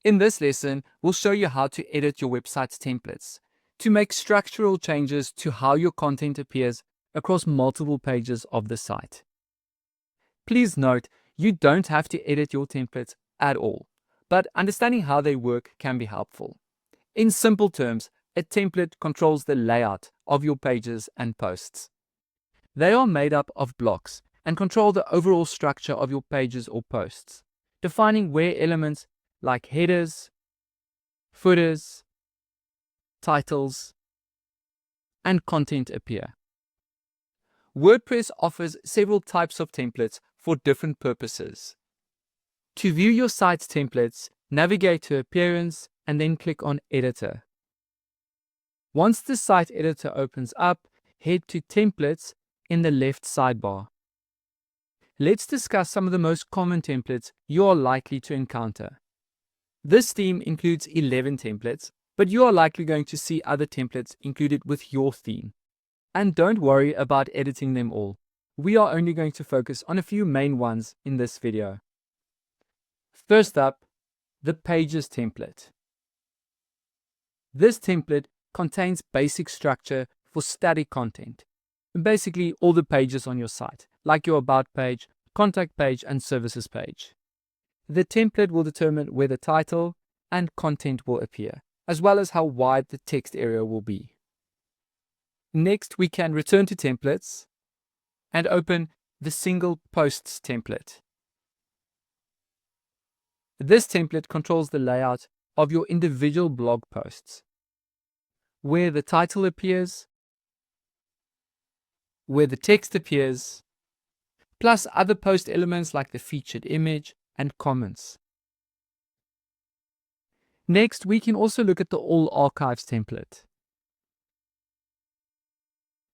In this lesson, we'll show you how to edit your website's templates to make structural changes to how your content appears across multiple pages of the site. Please note, you don't have to edit your templates at all, but understanding how they work can be helpful. In simple terms, a template controls the layout of your pages and posts. They are made up of blocks and control the overall structure of your pages or posts, defining where elements like headers, footers, titles, and content appear. WordPress offers several types of templates for different purposes. To view your site's templates, navigate to Appearance and then click on Editor. Once the site editor opens up, head to Templates in the left sidebar. Let's discuss some of the most common templates you are likely to encounter. This theme includes 11 templates, but you are likely going to see other templates included with your theme. And don't worry about editing them all. We are only going to focus on a few main ones in this video. First up, the Pages template. This template contains basic structure for static content. Basically, all the pages on your site, like your About page, Contact page, and Services page. The template will determine where the title and content will appear, as well as how wide the text area will be. Next, we can return to Templates and open the Single Posts template. This template controls the layout of your individual blog posts, where the title appears, where the text appears, plus other post elements like the featured image and comments. Next, we can also look at the All Archives template.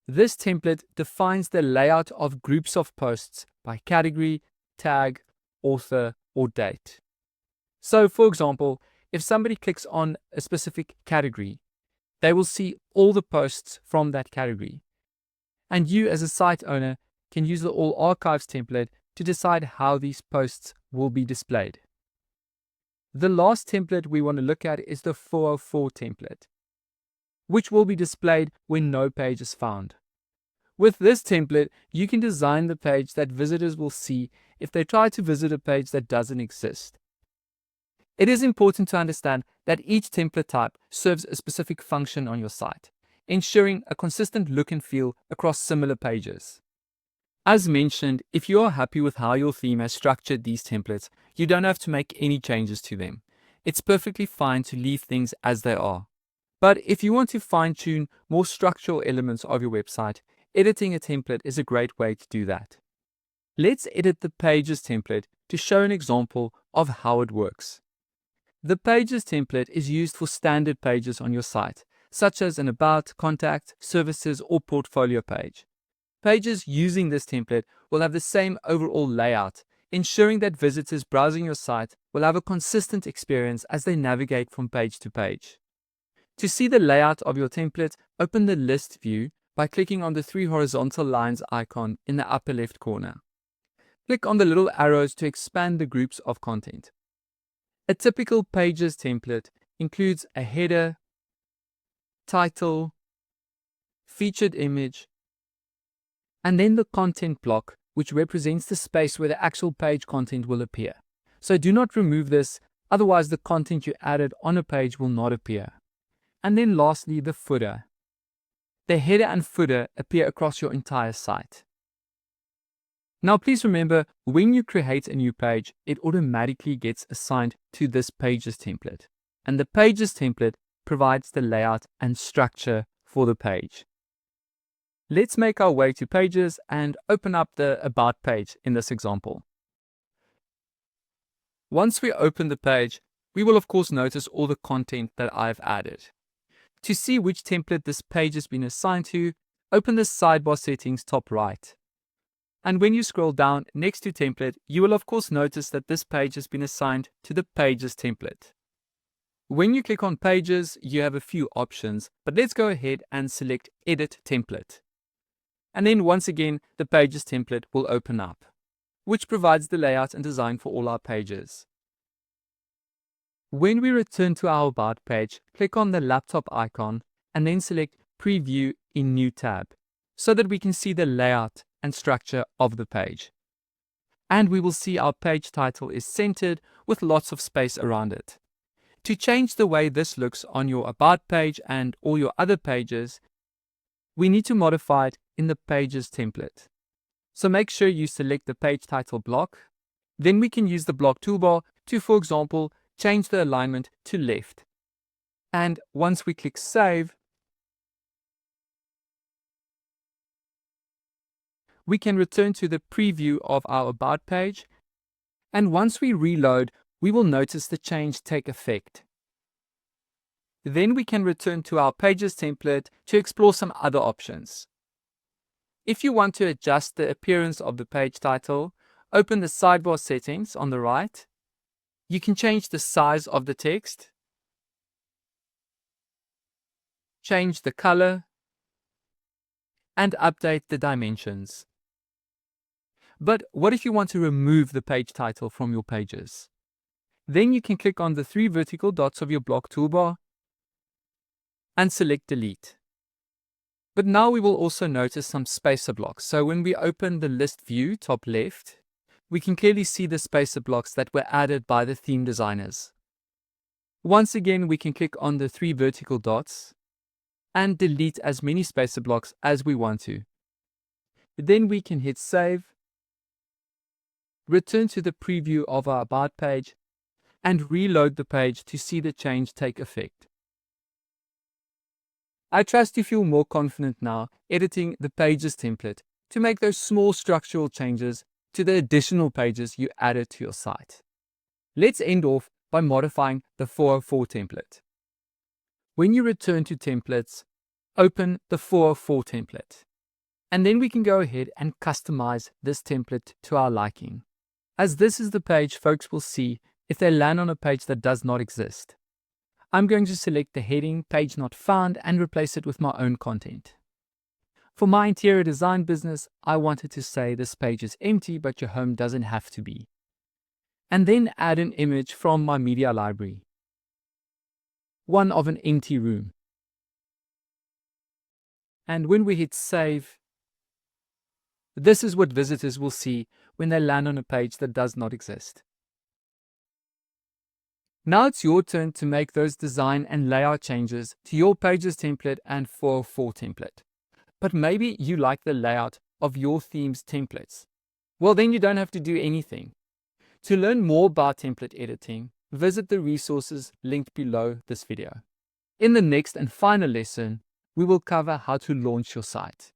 This template defines the layout of groups of posts by category, tag, author, or date. So, for example, if somebody clicks on a specific category, they will see all the posts from that category. And you, as a site owner, can use the All Archives template to decide how these posts will be displayed. The last template we want to look at is the 404 template, which will be displayed when no page is found. With this template, you can design the page that visitors will see if they try to visit a page that doesn't exist. It is important to understand that each template type serves a specific function on your site, ensuring a consistent look and feel across similar pages. As mentioned, if you are happy with how your theme has structured these templates, you don't have to make any changes to them. It's perfectly fine to leave things as they are. But if you want to fine-tune more structural elements of your website, editing a template is a great way to do that. Let's edit the Pages template to show an example of how it works. The Pages template is used for standard pages on your site, such as an About, Contact, Services, or Portfolio page. Pages using this template will have the same overall layout, ensuring that visitors browsing your site will have a consistent experience as they navigate from page to page. To see the layout of your template, open the List view by clicking on the 3 horizontal lines icon in the upper left corner. Click on the little arrows to expand the groups of content. A typical Pages template includes a header, title, featured image, and then the content block, which represents the space where the actual page content will appear. So do not remove this, otherwise the content you added on a page will not appear. And then lastly, the footer. The header and footer appear across your entire site. Now please remember, when you create a new page, it automatically gets assigned to this Pages template. And the Pages template provides the layout and structure for the page. Let's make our way to Pages and open up the About page in this example. Once we open the page, we will of course notice all the content that I've added. To see which template this page has been assigned to, open the sidebar settings top right. And when you scroll down next to Template, you will of course notice that this page has been assigned to the Pages template. When you click on Pages, you have a few options, but let's go ahead and select Edit Template. And then once again, the Pages template will open up, which provides the layout and design for all our pages. When we return to our About page, click on the laptop icon and then select Preview in New tab so that we can see the layout and structure of the page. And we will see our page title is centered with lots of space around it. To change the way this looks on your About page and all your other pages, we need to modify it in the Pages template. So make sure you select the page title block. Then we can use the block toolbar to, for example, change the alignment to left. And once we click Save, we can return to the preview of our About page. And once we reload, we will notice the change take effect. Then we can return to our Pages template to explore some other options. If you want to adjust the appearance of the page title, open the sidebar settings on the right. You can change the size of the text, change the color, and update the dimensions. But what if you want to remove the page title from your pages? Then you can click on the 3 vertical dots of your block toolbar and select Delete. But now we will also notice some spacer blocks. So when we open the list view top left, we can clearly see the spacer blocks that were added by the theme designers. Once again, we can click on the 3 vertical dots and delete as many spacer blocks as we want to. Then we can hit Save, return to the preview of our About page, and reload the page to see the change take effect. I trust you feel more confident now editing the Pages template to make those small structural changes to the additional pages you added to your site. Let's end off by modifying the 404 template. When you return to Templates, open the 404 template. And then we can go ahead and customize this template to our liking, as this is the page folks will see if they land on a page that does not exist. I'm going to select the heading Page Not Found and replace it with my own content. For my interior design business, I wanted to say this page is empty, but your home doesn't have to be. And then add an image from my media library, one of an empty room. And when we hit Save, this is what visitors will see when they land on a page that does not exist. Now it's your turn to make those design and layout changes to your Pages template and 404 template. But maybe you like the layout of your theme's templates. Well, then you don't have to do anything. To learn more about template editing, visit the resources linked below this video. In the next and final lesson, we will cover how to launch your site.